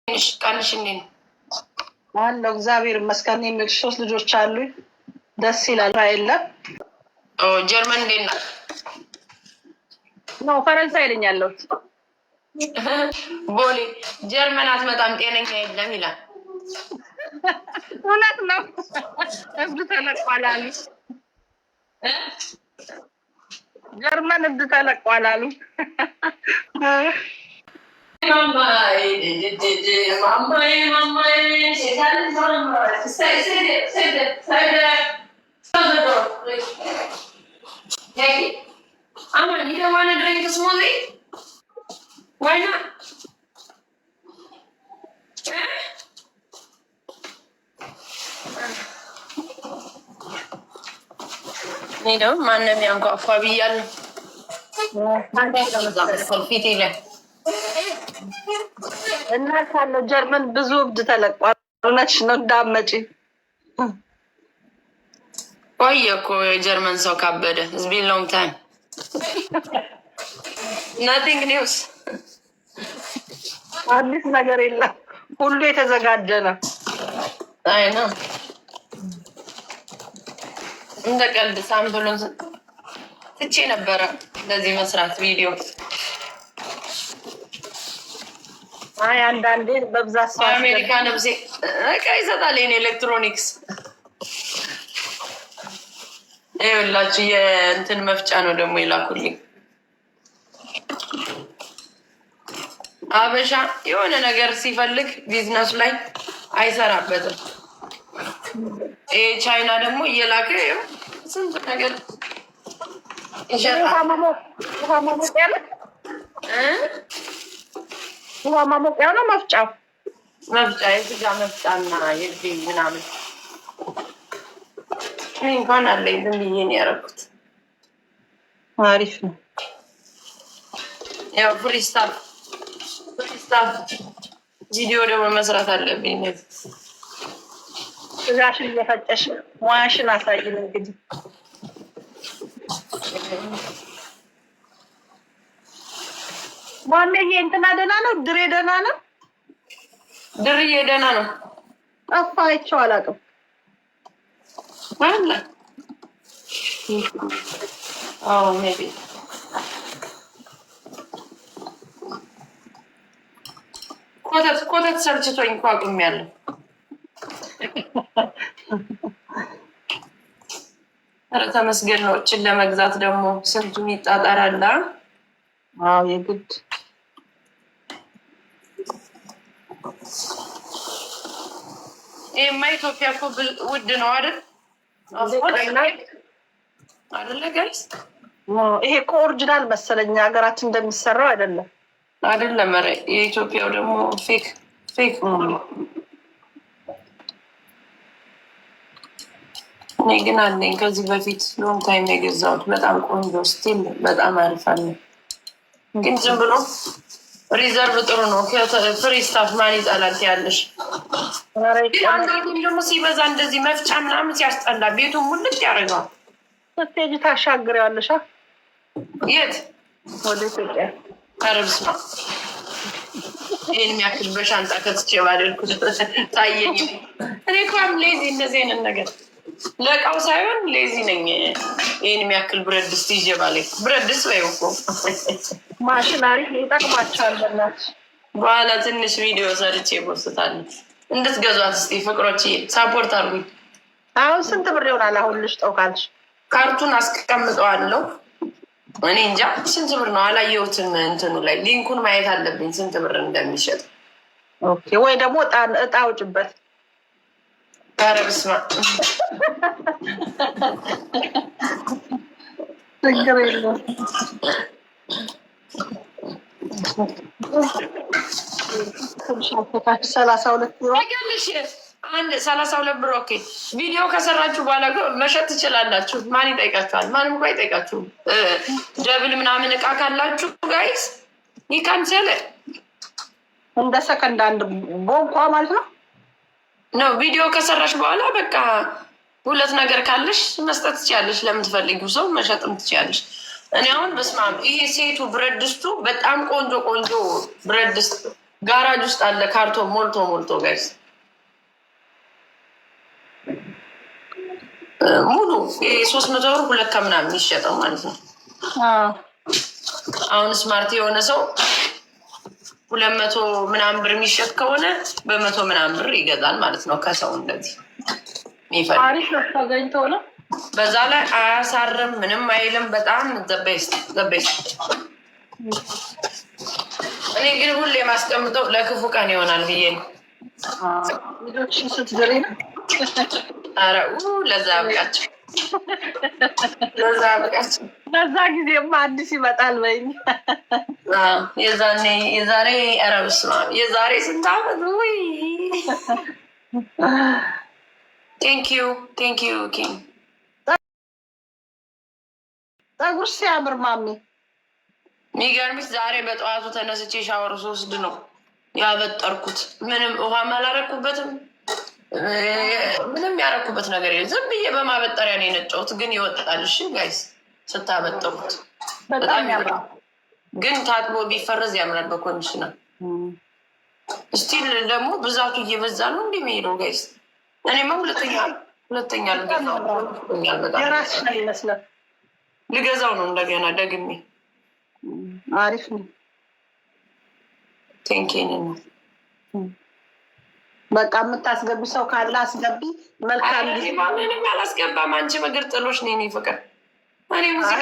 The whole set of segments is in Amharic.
ቃልሽ እንዴት ነው? አለው እግዚአብሔር ይመስገን። የሚል 3 ልጆች አሉ። ደስ ይላል። የለም ጀርመን እንዴት ናት? ነው ፈረንሳይ ነኝ ያለሁት። ቦሌ ጀርመን አትመጣም ጤነኛ የለም ይላል። እውነት ነው። እብድ ተለቋል አሉ። ጀርመን እብድ ተለቋል አሉ። Amma, you don't want to drink a smoothie? Why not? እኔ ደግሞ ማንም ያንኳኳ ብያለሁ። ፊት ይለ እና ካለው ጀርመን ብዙ እብድ ተለቋል። እውነትሽ ነው። እንዳመጪ ቆየ እኮ የጀርመን ሰው ካበደ it's been long time. Nothing news. አዲስ ነገር የለም። ሁሉ የተዘጋጀ ነው። አይ ነው እንደ ቀልድ ሳምፕሉን ትቼ ነበረ እንደዚህ መስራት ቪዲዮ። አይ አንዳንዴ በብዛት ሰው አሜሪካ ነብሴ እቃ ይሰጣል። የኔ ኤሌክትሮኒክስ ይኸውላችሁ የእንትን መፍጫ ነው ደግሞ የላኩልኝ። አበሻ የሆነ ነገር ሲፈልግ ቢዝነሱ ላይ አይሰራበትም። ቻይና ደግሞ እየላከ ስንት ነገር ውሃ ማሞቂያ ነው መፍጫው። መፍጫ የስጋ መፍጫና የልጅ ምናምን እንኳን አለኝ። ዝም ብዬ ነው ያደረኩት። አሪፍ ነው። ያው ፍሪስታፍ ቪዲዮ ደግሞ መስራት አለብኝ። ስጋሽን እየፈጨሽ ሙያሽን አሳይን። እንግዲህ ማሜዬ እንትና ደህና ነው? ድሬ ደህና ነው? ድርዬ ደህና ነው። ጠፋ፣ አይቼው አላውቅም። አለ ሜቢ ኮተት ሰልችቶኝ እኮ አቁሜያለሁ። ኧረ ተመስገን ነው። እችን ለመግዛት ደግሞ ስንቱን ይጣጣራል። አዎ የግድ ይሄማ ኢትዮጵያ እኮ ውድ ነው አይደል? አይደለ ጋይስ? ይሄ እኮ ኦሪጂናል መሰለኝ ሀገራችን እንደሚሰራው አይደለም። አይደለም። ኧረ የኢትዮጵያው ደግሞ ፌክ እኔ ግን አለኝ ከዚህ በፊት ሎንግ ታይም የገዛሁት በጣም ቆንጆ ስቲል በጣም አሪፍ አለ። ግን ዝም ብሎ ሪዘርቭ ጥሩ ነው። ፍሪ ስታፍ ማን ይጣላል ያለሽ። አንዳንዱም ደግሞ ሲበዛ እንደዚህ መፍጫ ምናምን ሲያስጠላ ቤቱን ሙልት ያደርገዋል። ስትሄጂ ታሻግሪዋለሽ። የት? ወደ ኢትዮጵያ። ኧረ በስመ አብ ይህን የሚያክል በሻንጣ ከትቼ ባደልኩት ታየኝ። እኔ እኳም ሌዚ እንደዚህ አይነት ነገር ለእቃው ሳይሆን ሌዚ ነኝ። ይህን የሚያክል ብረት ድስት ይዤ ባለኝ ብረት ድስት ወይ እኮ ማሽናሪ ይጠቅማቸዋል። በእናትሽ በኋላ ትንሽ ቪዲዮ ሰርቼ ቦስታለሁ። እንድትገዟት እስኪ ፍቅሮች ሳፖርት አድርጉኝ። አሁን ስንት ብር ይሆናል? አሁን ልሽጠው ካልሽ ካርቱን አስቀምጠዋለሁ። እኔ እንጃ ስንት ብር ነው አላየሁትም። እንትኑ ላይ ሊንኩን ማየት አለብኝ ስንት ብር እንደሚሸጥ። ኦኬ ወይ ደግሞ እጣ አውጭበት። ኧረ በስመ አብ ችግር የለውም። አንድ 32 ብር ኦኬ። ቪዲዮ ከሰራችሁ በኋላ መሸጥ ትችላላችሁ። ማን ይጠይቃችኋል? ማንም እኮ አይጠይቃችሁም። ደብል ምናምን እቃ ካላችሁ ጋይስ ይካንሰል እንደ ሰከንድ አንድ ቦንኳ ማለት ነው። ቪዲዮ ከሰራሽ በኋላ በቃ 2 ነገር ካለሽ መስጠት ትችያለሽ። ለምትፈልጊው ሰው መሸጥም ትችያለሽ። እኔ አሁን በስመ አብ ይሄ ሴቱ ብረት ድስቱ በጣም ቆንጆ ብረት ድስት ጋራጅ ውስጥ አለ ካርቶን ሞልቶ ጋይስ ሙሉ 300 ብር 2 ከምናምን የሚሸጠው ማለት ነው። አሁን ስማርት የሆነ ሰው 200 ምናምን ብር የሚሸጥ ከሆነ በ100 ምናምን ብር ይገዛል ማለት ነው ከሰው እንደዚህ የሚፈልግ። አሪፍ ነው ተገኝቶ ነው። በዛ ላይ አያሳርም ምንም አይልም። በጣም ዘቤስት። እኔ ግን ሁሌ የማስቀምጠው ለክፉ ቀን ይሆናል ብዬ ነው። ልጆችን ስትድሪ ነው። ኧረ ለዛ አብቃቸው። ለዛ ጊዜማ አዲስ ይመጣል በይኝ። የዛሬ ኧረ በስመ አብ የዛሬ ስንት ዓመት ወይ። ቴንኪዩ ኪንግ። ፀጉርሽ ሲያምር ማሚ። የሚገርምሽ ዛሬ በጠዋቱ ተነስቼ ሻወር ስወስድ ነው ያበጠርኩት። ምንም ውሃ አላረኩበትም። ምንም ያረኩበት ነገር የለም። ዝም ብዬ በማበጠሪያ ነው የነጨሁት፣ ግን ይወጣል። እሺ ጋይስ ስታበጠሩት በጣም ያምራል። ግን ታጥቦ ቢፈረዝ ያምራል በኮንዲሽነር። ስቲል ደግሞ ብዛቱ እየበዛ ነው እንዲህ የሚሄደው ጋይስ። እኔማ ሁለተኛ ልገዛው ነው እንደገና ደግሜ። አሪፍ ነው። ቴንኪን ነው በቃ የምታስገቢ ሰው ካለ አስገቢ። መልካም ጊዜ። ምንም አላስገባም። አንቺ ምግር ጥሎሽ ነው የኔ ፍቅር። እኔ ሙዚቃ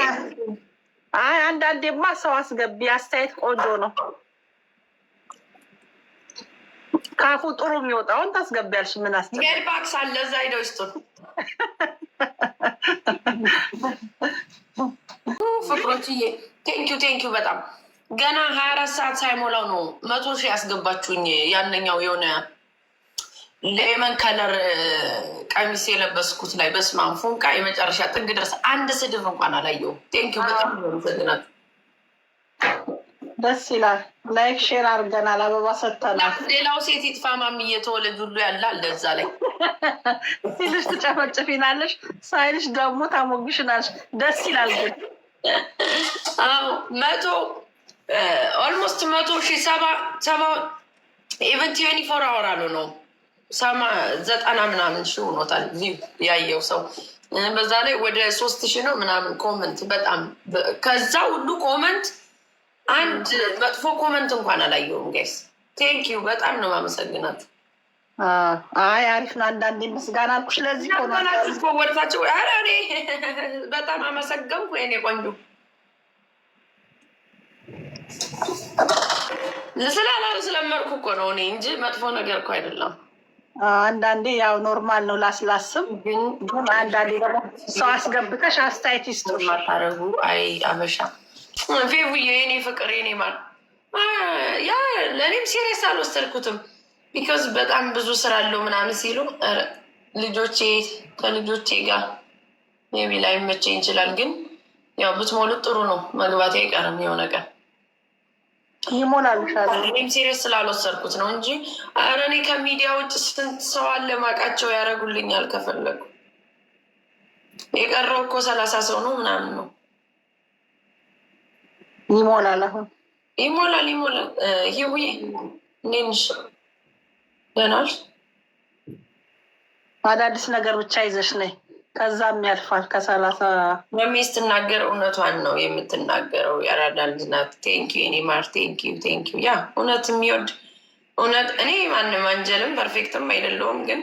አንዳንዴማ ሰው አስገቢ። አስተያየት ቆንጆ ነው። ካፉ ጥሩ የሚወጣውን ታስገቢያለሽ። ምን ጌድ ባክስ አለ እዛ ሄደው ይስጡን። ፍቅሮችዬ ቴንኪዩ በጣም ገና 24 ሰዓት ሳይሞላው ነው 100 ሺህ ያስገባችሁኝ። ያነኛው የሆነ ሌመን ከለር ቀሚስ የለበስኩት ላይ በስማም ፉንቃ የመጨረሻ ጥግ ድረስ አንድ ስድብ እንኳን አላየሁም። ቴንኪዩ በጣም ሰግናት። ደስ ይላል። ላይክ ሼር አድርገናል። አበባ ሰጥተናል። ሌላው ሴት ይጥፋ ማሚ እየተወለድ ሁሉ ያለ አለ እዛ ላይ ሲልሽ ትጨፈጭፊናለሽ፣ ሳይልሽ ደግሞ ታሞግሽናለሽ። ደስ ይላል። ግን ኦልሞስት 100 ሺህ 24 አወር አሉ ነው 90 ምናምን ሺህ ሆኖታል ቪው ያየው ሰው። በዛ ላይ ወደ 3000 ነው ምናምን ኮመንት። በጣም ከዛ ሁሉ ኮመንት አንድ መጥፎ ኮመንት እንኳን አላየውም ጋይስ። ቴንኪዩ በጣም ነው ማመሰግናት። አይ አሪፍ ነው። አንዳንዴ ምስጋና አልኩሽ። ለዚህ ወደታቸው ኧረ እኔ በጣም አመሰገንኩ የኔ ቆንጆ። ስለመርኩ እኮ ነው እኔ እንጂ መጥፎ ነገር እኮ አይደለም። አንዳንዴ ያው ኖርማል ነው ላስላስም። ግን አንዳንዴ ደግሞ ሰው አስገብተሽ አስተያየት ይስጡሽ። ማታረጉ አይ አበሻ ፌቡዬ የኔ ፍቅር የኔ ማር ያ ለእኔም ሲሪየስ አልወሰድኩትም። ቢካዝ በጣም ብዙ ስራ አለው ምናምን ሲሉ ልጆቼ ከልጆቼ ጋር ሜቢ ላይ መቼኝ ይችላል። ግን ያው ብትሞሉት ጥሩ ነው። መግባት አይቀርም የሆነ ቀን ይሞላልሻል። እኔም ሲሪየስ ስላልወሰድኩት ነው እንጂ ኧረ እኔ ከሚዲያ ውጭ ስንት ሰው አለ ማውቃቸው ያደርጉልኛል ከፈለጉ። የቀረው እኮ 30 ሰው ነው ምናምን ነው። ይሞላል። አሁን ይሞላል። ይውዬ እንዴት ነሽ? ደህና ነሽ? አዳዲስ ነገር ብቻ ይዘሽ ነይ፣ ከዛም ያልፋል። ከ30 መሜ ስትናገር እውነቷን ነው የምትናገረው። ያራዳ ልጅ ናት። ቴንኪዩ የኔ ማር ቴንኪዩ። ያ እውነት የሚወድ እውነት እኔ ማንም አንጀልም ፐርፌክትም አይደለውም፣ ግን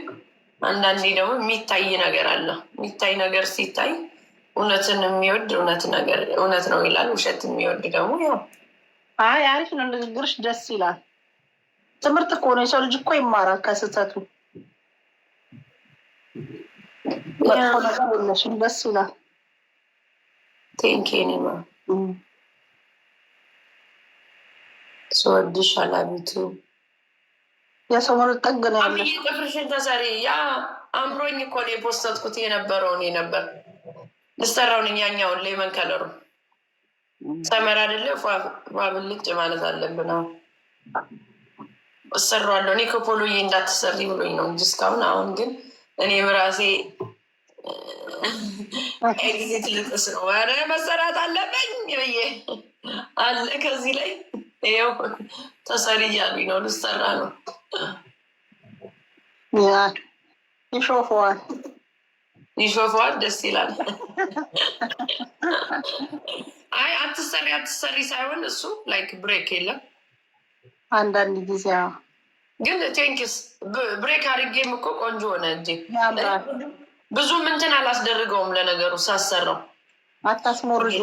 አንዳንዴ ደግሞ የሚታይ ነገር አለ። የሚታይ ነገር ሲታይ እውነትን የሚወድ እውነት ነው ይላል። ውሸት የሚወድ ደግሞ ያው አይ አሪፍ ነው። ንግግርሽ ደስ ይላል። ትምህርት እኮ ነው። የሰው ልጅ እኮ ይማራል ከስህተቱ። መጥፎ ነገር የለሽም። ደስ ይላል። ቴንኪው ኔማ ስወድሽ አላቢቱ የሰሞኑ ጠግ ነው ያለሽ። ጥፍርሽን ተሰሪ። ያ አምሮኝ እኮ ነው የፖስተትኩት የነበረው እኔ ነበር ልሰራውን እኛኛውን ሌመን ከለሩ ሰመር አይደለ ፏብልጭ ማለት አለብን። እሰራዋለሁ እኔ ከፖሎዬ እንዳትሰሪ ብሎኝ ነው እንጂ እስካሁን። አሁን ግን እኔ በራሴ ኤግዚት ልጥስ ነው። ኧረ መሰራት አለብኝ ብዬ አለ ከዚህ ላይ ይኸው ተሰሪ እያሉኝ ነው። ልሰራ ነው። ይሾፈዋል ይሾፈዋል። ደስ ይላል። አይ አትሰሪ ሳይሆን እሱ ላይክ ብሬክ የለም አንዳንድ ጊዜ ግን ቴንክስ ብሬክ አድርጌም እኮ ቆንጆ ሆነ እንጂ ብዙ ምንትን አላስደርገውም። ለነገሩ ሳሰራው አታስሞርጁ።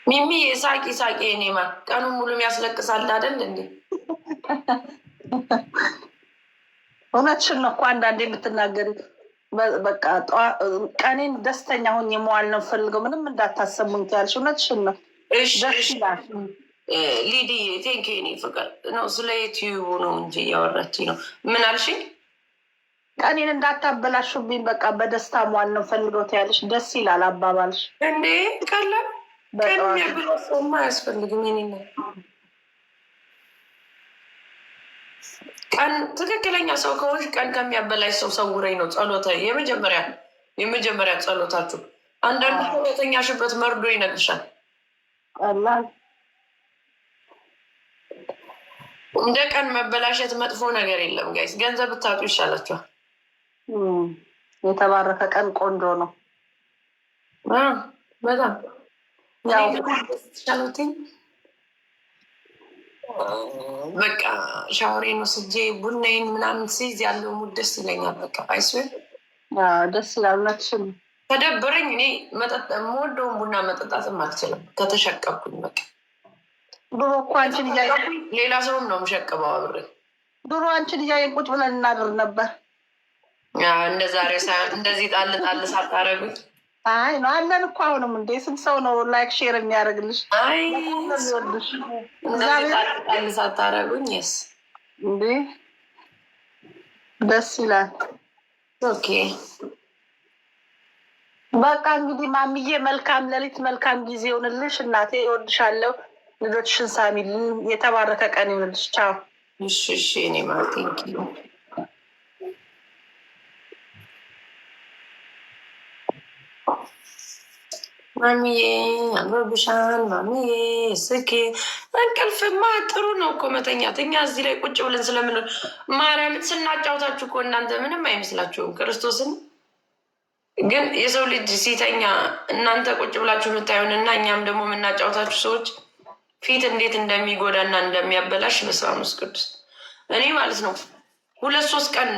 ሚሚ ሳቂ ሳቂ ኔማ ቀኑን ሙሉ የሚያስለቅሳል አይደል እንዴ? እውነትሽን ነው እኮ አንዳንዴ የምትናገሪ። በቃ ቀኔን ደስተኛ ሆኜ መዋል ነው ፈልገው ምንም እንዳታሰሙኝ ያልሽ እውነትሽን ነው። ደስ ይላል። ሊዲ ቴንክ ኔ ፍቅር ነው። ስለ ዩቲዩቡ ነው እንጂ እያወራችኝ ነው። ምን አልሽኝ? ቀኔን እንዳታበላሹብኝ በቃ በደስታ መዋል ነው ፈልገው ያልሽ ደስ ይላል አባባልሽ። እንዴ ቀላል ቀን የሚያብለው ሰውማ አያስፈልግም። ኔ ቀን ትክክለኛ ሰው ከሆንሽ ቀን ከሚያበላሽ ሰው ሰውረኝ ነው ጸሎተ የመጀመሪያ ጸሎታችሁ። አንዳንድ ሁለተኛሽበት መርዶ ይነግርሻል። ቀላል እንደ ቀን መበላሸት መጥፎ ነገር የለም ጋይስ። ገንዘብ ብታጡ ይሻላችኋል። የተባረከ ቀን ቆንጆ ነው በጣም ቻሎትኝ በቃ ሻወሬን ወስጄ ቡናዬን ምናምን ሲይዝ ያለው ሙድ ደስ ይለኛል። በቃ አይስዌር ደስ ይላል። እውነትሽን ከደበረኝ እኔ የምወደውን ቡና መጠጣትም አልችልም ከተሸቀብኩኝ። በቃ ድሮ እኮ አንቺን እያየን ሌላ ሰውም ነው የምሸቅበው አብሬ። ድሮ አንቺን እያየን ቁጭ ብለን እናድር ነበር። እንደ ዛሬ ሳይሆን እንደዚህ ጣል ጣል ሳታረጉኝ። አይ ነው አለን እኮ አሁንም። እንዴ ስንት ሰው ነው ላይክ ሼር የሚያደርግልሽ? አይ ጣል ሳታረጉኝ። ስ እንዴ ደስ ይላል። ኦኬ በቃ እንግዲህ ማሚዬ መልካም ሌሊት፣ መልካም ጊዜ ይሆንልሽ። እናቴ እወድሻለሁ። ልጆችሽን ሳሚልኝ። የተባረከ ቀን ይሆንልሽ። ቻው። እሺ እሺ። እኔ ማለት ቴንኪ ማሚዬ አምሮብሻል። ማሚዬ ስኬ እንቅልፍማ ጥሩ ነው እኮ መተኛት። እኛ እዚህ ላይ ቁጭ ብለን ስለምን ማርያምን ስናጫውታችሁ እኮ እናንተ ምንም አይመስላችሁም። ክርስቶስን ግን የሰው ልጅ ሲተኛ እናንተ ቁጭ ብላችሁ የምታዩን እና እኛም ደግሞ የምናጫውታችሁ ሰዎች ፊት እንዴት እንደሚጎዳና እንደሚያበላሽ በስመ አብ ቅዱስ። እኔ ማለት ነው 2-3 ቀን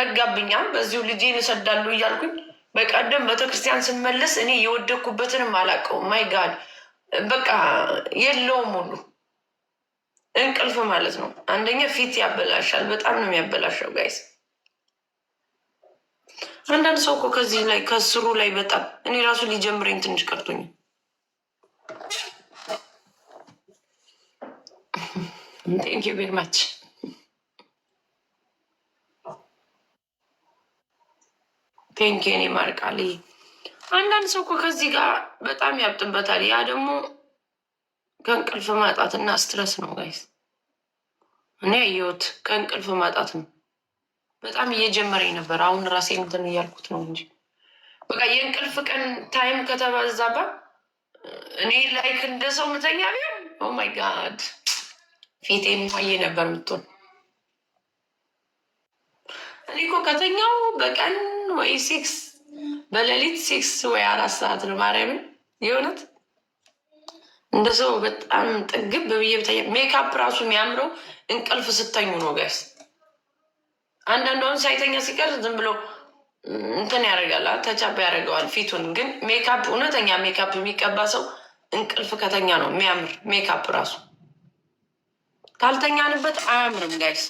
ነጋብኛ በዚሁ ልጄን እሰዳሉ እያልኩኝ በቀደም ቤተክርስቲያን ስመለስ እኔ የወደኩበትንም አላውቀውም። ማይ ጋድ በቃ የለውም ሁሉ እንቅልፍ ማለት ነው። አንደኛ ፊት ያበላሻል፣ በጣም ነው የሚያበላሸው ጋይስ። አንዳንድ ሰው እኮ ከዚህ ላይ ከስሩ ላይ በጣም እኔ ራሱ ሊጀምረኝ ትንሽ ቀርቶኝ ቴንክ ዩ ቬሪ ማች። ቴንክ ዩ እኔ ማርቃል። አንዳንድ ሰው እኮ ከዚህ ጋር በጣም ያብጥበታል። ያ ደግሞ ከእንቅልፍ ማጣትና ስትረስ ነው ጋይስ። እኔ ያየሁት ከእንቅልፍ ማጣት ነው። በጣም እየጀመረኝ ነበር። አሁን ራሴ እንትን እያልኩት ነው እንጂ በቃ የእንቅልፍ ቀን ታይም ከተባዛባ እኔ ላይክ እንደ ሰው ምተኛ ቢሆን ኦ ማይ ጋድ ፊቴ ማየ ነበር ምትሆን። እኔ እኮ ከተኛው በቀን ወይ 6 በሌሊት 6 ወይ 4 ሰዓት ነው ማርያምን። የእውነት እንደ ሰው በጣም ጥግብ ብዬ ብተኛ። ሜካፕ ራሱ የሚያምረው እንቅልፍ ስተኙ ነው ጋይስ። አንዳንዷን ሳይተኛ ሲቀር ዝም ብሎ እንትን ያደርጋል፣ ተቻፕ ያደርገዋል ፊቱን። ግን ሜካፕ እውነተኛ ሜካፕ የሚቀባ ሰው እንቅልፍ ከተኛ ነው የሚያምር። ሜካፕ ራሱ ካልተኛንበት አያምርም ጋይስ።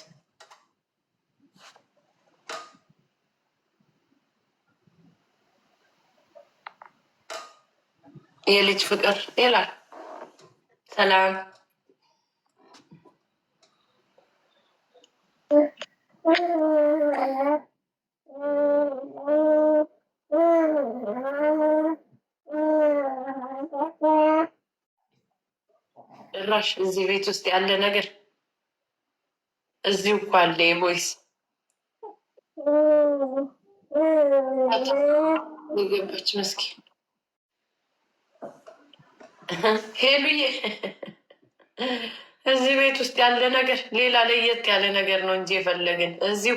የልጅ ፍቅር ይላል። ሰላም ጭራሽ እዚህ ቤት ውስጥ ያለ ነገር እዚሁ እኮ አለ። የቮይስ የገባች መስኪን ሄሉዬ። እዚህ ቤት ውስጥ ያለ ነገር ሌላ ለየት ያለ ነገር ነው እንጂ የፈለግን እዚሁ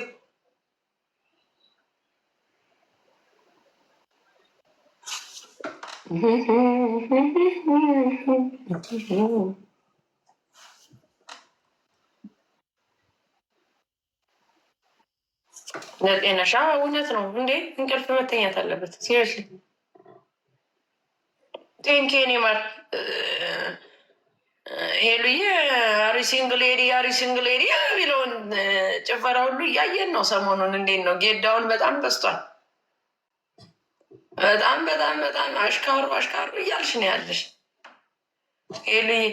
ለጤነሻ እውነት ነው እንዴ? እንቅልፍ መተኛት አለበት። ሲሪየስሊ ቴንኬኒ ማር ሄሉዬ አሪሲንግሌዲ አሪሲንግሌዲ የሚለውን ጭፈራ ሁሉ እያየን ነው ሰሞኑን። እንዴት ነው ጌዳውን? በጣም በስቷል። በጣም በጣም በጣም አሽካሩ አሽካሩ እያልሽ ነው ያለሽ ሄሉዬ።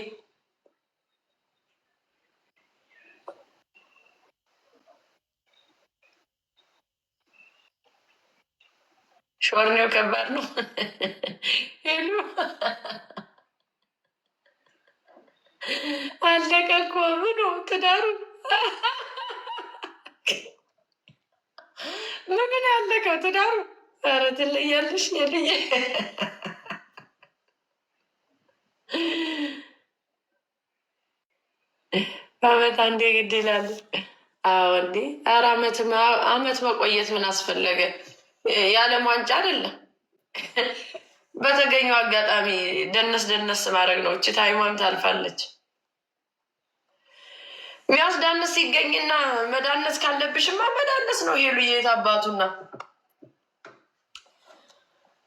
ሾርኔው ከባድ ነው ሄሉ። አለቀ እኮ ምኑ ትዳሩ ምንን ያለቀው ትዳሩ? ኧረ ትለያለሽ ሄሉዬ። በአመት አንዴ ግድ ይላል። አዎ እንዴ! ኧረ አመት መቆየት ምን አስፈለገ? የዓለም ዋንጫ አይደለም። በተገኘው አጋጣሚ ደነስ ደነስ ማድረግ ነው። እች ታይሟም ታልፋለች። የሚያስዳንስ ሲገኝና መዳነስ ካለብሽማ መዳነስ ነው ሄሉዬ። የት አባቱና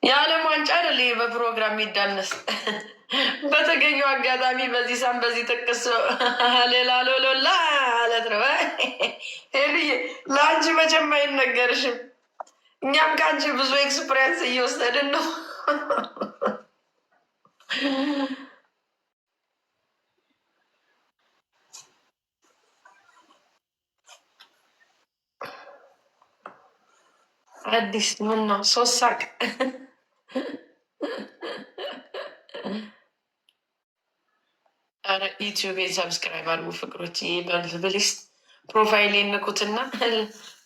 የዓለም ዋንጫ አይደለ በፕሮግራም የሚዳነስ። በተገኘው አጋጣሚ በዚህ ሳም በዚህ ጥቅስ ሌላ ሎሎላ ማለት ነው ሄሉዬ። ለአንቺ መቼም አይነገርሽም። እኛም ከአንቺ ብዙ ኤክስፕሪንስ እየወሰድን ነው። አዲስ ምን ነው ሶስት ሳቅ። ኧረ ዩቲዩቤን ሰብስክራይብ አድርጉ ፍቅሮች። በልብልስ ፕሮፋይል ንኩትና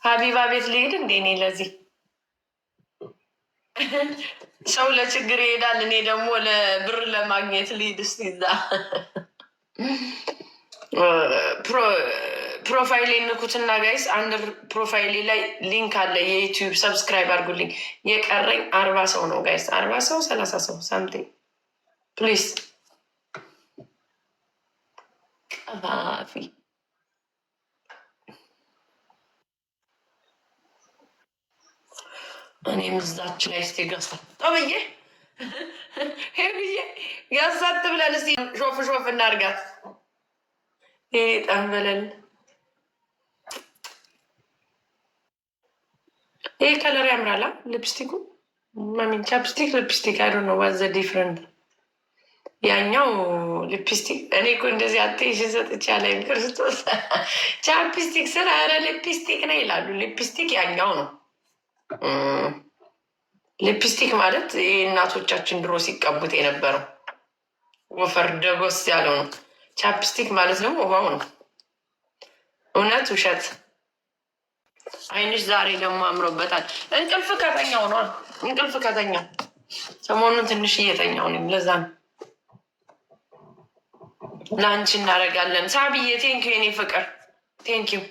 ሀቢባ ቤት ልሄድ እንዴ? እኔ ለዚህ ሰው ለችግር ይሄዳል። እኔ ደግሞ ለብር ለማግኘት ልሂድ። እስኪ እዛ ፕሮፋይሌ ንኩትና ጋይስ፣ አንድ ፕሮፋይሌ ላይ ሊንክ አለ የዩቲዩብ ሰብስክራይብ አድርጉልኝ። የቀረኝ 40 ሰው ነው ጋይስ፣ 40 ሰው 30 ሰው ሳምቲንግ ፕሊዝ። ቀፋፊ እኔም እዛች ላይ እስኪ ገዝታ ጠብዬ ሄብዬ ያሳት ብለን እስኪ ሾፍ ሾፍ እናርጋት። ይሄ ጠንበለል ይሄ ከለር ያምራላ። ሊፕስቲኩ ማሚን ቻፕስቲክ ሊፕስቲክ አይዶ ነው ዋዘ ዲፍረንት። ያኛው ሊፕስቲክ እኔ እኮ እንደዚህ አቴንሽን ሰጥቼ ላይ ክርስቶስ ቻፕስቲክ ስራ ኧረ ሊፕስቲክ ነው ይላሉ። ሊፕስቲክ ያኛው ነው። ሊፕስቲክ ማለት ይህ እናቶቻችን ድሮ ሲቀቡት የነበረው ወፈር ደጎስ ያለው ነው። ቻፕስቲክ ማለት ደግሞ ውሃው ነው። እውነት ውሸት? አይንሽ ዛሬ ደግሞ አምሮበታል። እንቅልፍ ከተኛው ነው። እንቅልፍ ከተኛው ሰሞኑን ትንሽ እየተኛው ነው። ለዛ ነው ለአንቺ እናደርጋለን። ሳብዬ ቴንኪው የኔ ፍቅር ቴንኪው።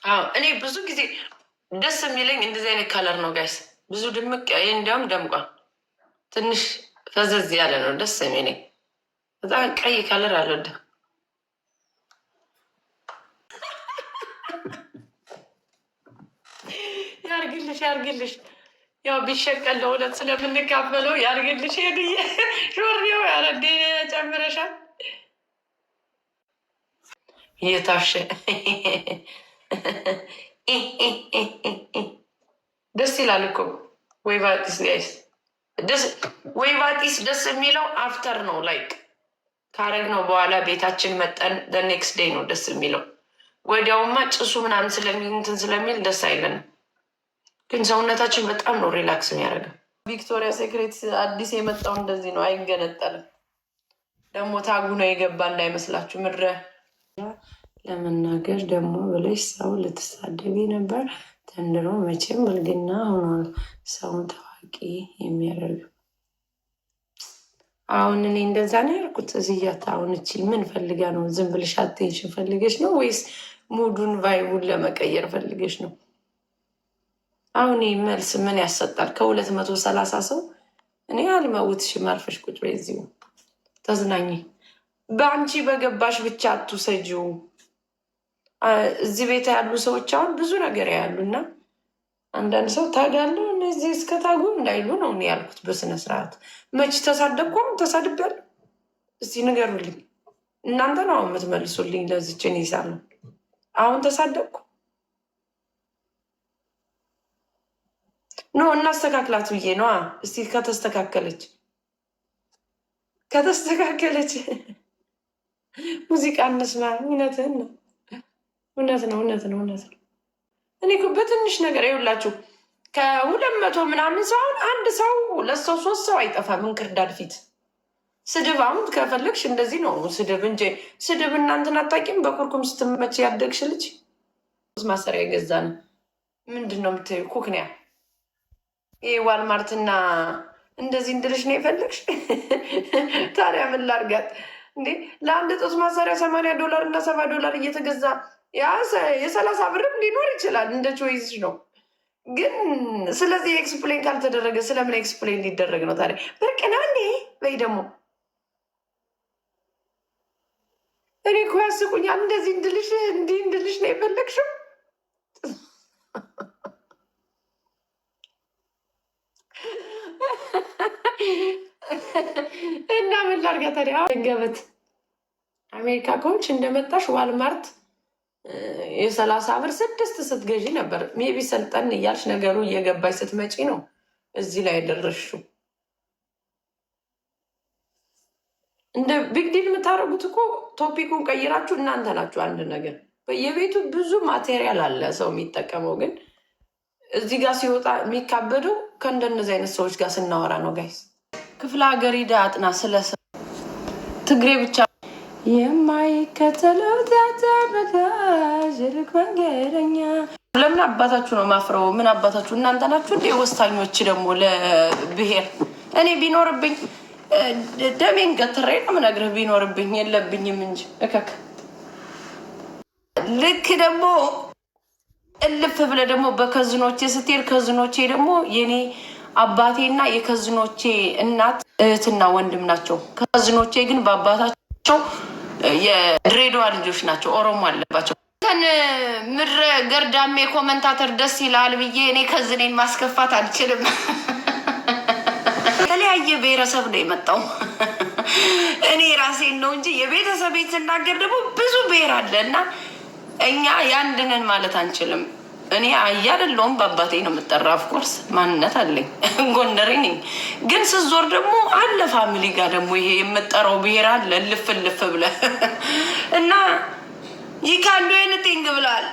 አዎ እኔ ብዙ ጊዜ ደስ የሚለኝ እንደዚህ አይነት ከለር ነው ጋይስ። ብዙ ድምቅ እንዲያውም ደምቋል። ትንሽ ፈዘዝ ያለ ነው ደስ የሚለኝ። በጣም ቀይ ከለር አልወድም። ያርግልሽ ያርግልሽ። ያው ቢሸቀል ለሁለት ስለምንካፈለው ያርግልሽ። ሄዱዬ ሾርኔው ያረዴ ጨምረሻል። እየታሸ ደስ ይላል እኮ ወይቫጢስ ጋይስ። ወይቫጢስ ደስ የሚለው አፍተር ነው ላይክ ካረግ ነው በኋላ ቤታችን መጠን ኔክስት ዴይ ነው ደስ የሚለው። ወዲያውማ ጭሱ ምናምን ስለሚንትን ስለሚል ደስ አይለንም። ግን ሰውነታችን በጣም ነው ሪላክስ የሚያደርገው። ቪክቶሪያ ሴክሬት አዲስ የመጣው እንደዚህ ነው፣ አይገነጠልም። ደግሞ ታጉ ነው የገባ እንዳይመስላችሁ። ምድረ ለመናገር ደግሞ ብለሽ ሰው ልትሳደቢ ነበር። ዘንድሮ መቼም ብልግና ሆኗል ሰውን ታዋቂ የሚያደርግ። አሁን እኔ እንደዛ ነው ያልኩት። እዚያት አሁን እቺ ምን ፈልጋ ነው? ዝም ብልሽ አቴንሽን ፈልገሽ ነው ወይስ ሙዱን ቫይቡን ለመቀየር ፈልገሽ ነው? አሁን መልስ ምን ያሰጣል? ከ230 ሰው እኔ አልመውትሽም። አልፈሽ ቁጭ በይ እዚሁ ተዝናኝ። በአንቺ በገባሽ ብቻ አትውሰጂው። እዚህ ቤት ያሉ ሰዎች አሁን ብዙ ነገር ያሉ እና አንዳንድ ሰው ታጋለሁ እነዚህ እስከ ታጉ እንዳይሉ ነው እኔ ያልኩት በስነስርዓት። መች ተሳደብኩም ተሳድቤያለሁ? እስቲ ንገሩልኝ። እናንተ ነው የምትመልሱልኝ። ለዚችን ይሳ ነው አሁን ተሳደብኩ ኖ እናስተካክላት ብዬ ነዋ። እስቲ ከተስተካከለች ሙዚቃ እንስማ። እውነትህን ነው። እውነት ነው። እኔ እኮ በትንሽ ነገር ይኸውላችሁ 200 ምናምን ሰው አሁን አንድ ሰው 2 ሰው 3 ሰው አይጠፋም። እንክርዳድ ፊት ስድብ አሁን ከፈለግሽ እንደዚህ ነው ስድብ እንጂ ስድብ እናንትን አታውቂም። በኩርኩም ስትመች ያደግሽ ልጅ ማሰሪያ የገዛን ምንድን ነው የምትይው? ኩክንያ ይህ ዋልማርትና እንደዚህ እንድልሽ ነው የፈለግሽ? ታዲያ ምን ላድርጋት እንዴ? ለአንድ ጡት ማሰሪያ $80 እና $70 እየተገዛ የ30 ብርም ሊኖር ይችላል። እንደ ቾይስሽ ነው። ግን ስለዚህ ኤክስፕሌን ካልተደረገ ስለምን ኤክስፕሌን ሊደረግ ነው ታዲያ? ብርቅ ነው እንዴ? ወይ ደግሞ እኔ እኮ ያስቁኛል። እንደዚህ እንድልሽ ነው የፈለግሽው? እና ምን ላድርጋ ታዲያ? ገበት አሜሪካ ከሆንሽ እንደመጣሽ ዋልማርት የ30 ብር 6 ስትገዢ ነበር። ሜቢ ሰልጠን እያልሽ ነገሩ እየገባሽ ስትመጪ ነው እዚህ ላይ ያደረሽው። እንደ ቢግ ዲል የምታደርጉት እኮ ቶፒኩን ቀይራችሁ እናንተ ናችሁ። አንድ ነገር በየቤቱ ብዙ ማቴሪያል አለ ሰው የሚጠቀመው፣ ግን እዚህ ጋር ሲወጣ የሚካበደው ከእንደነዚህ አይነት ሰዎች ጋር ስናወራ ነው። ጋይስ ክፍለ ሀገር ሂዳ አጥና ስለ ትግሬ ብቻ የማይከተለው ታታበታዥልክ መንገደኛ። ለምን አባታችሁ ነው ማፍረው? ምን አባታችሁ እናንተ ናችሁ እንደ ወሳኞች ደግሞ ለብሄር። እኔ ቢኖርብኝ ደሜን ገትሬ ነው ምነግርህ። ቢኖርብኝ የለብኝም እንጂ እከክ ልክ ደግሞ እልፍ ብለ ደግሞ በከዝኖቼ ስትሄድ ከዝኖቼ ደግሞ የኔ አባቴና የከዝኖቼ እናት እህትና ወንድም ናቸው። ከዝኖቼ ግን በአባታቸው የድሬዳዋ ልጆች ናቸው። ኦሮሞ አለባቸው። ምድረ ገርዳሜ ኮመንታተር ደስ ይላል ብዬ እኔ ከዝኔን ማስከፋት አልችልም። የተለያየ ብሔረሰብ ነው የመጣው። እኔ ራሴን ነው እንጂ የቤተሰቤን ስናገር ደግሞ ብዙ ብሔር አለ እና እኛ ያንድነን ማለት አንችልም። እኔ አይደለሁም በአባቴ ነው የምጠራ። ኦፍኮርስ ማንነት አለኝ፣ ጎንደሬ ነኝ። ግን ስዞር ደግሞ አለ ፋሚሊ ጋር ደግሞ ይሄ የምጠራው ብሔር አለ ልፍ ብለ እና ይካሉ አይነቴንግ ብለዋል።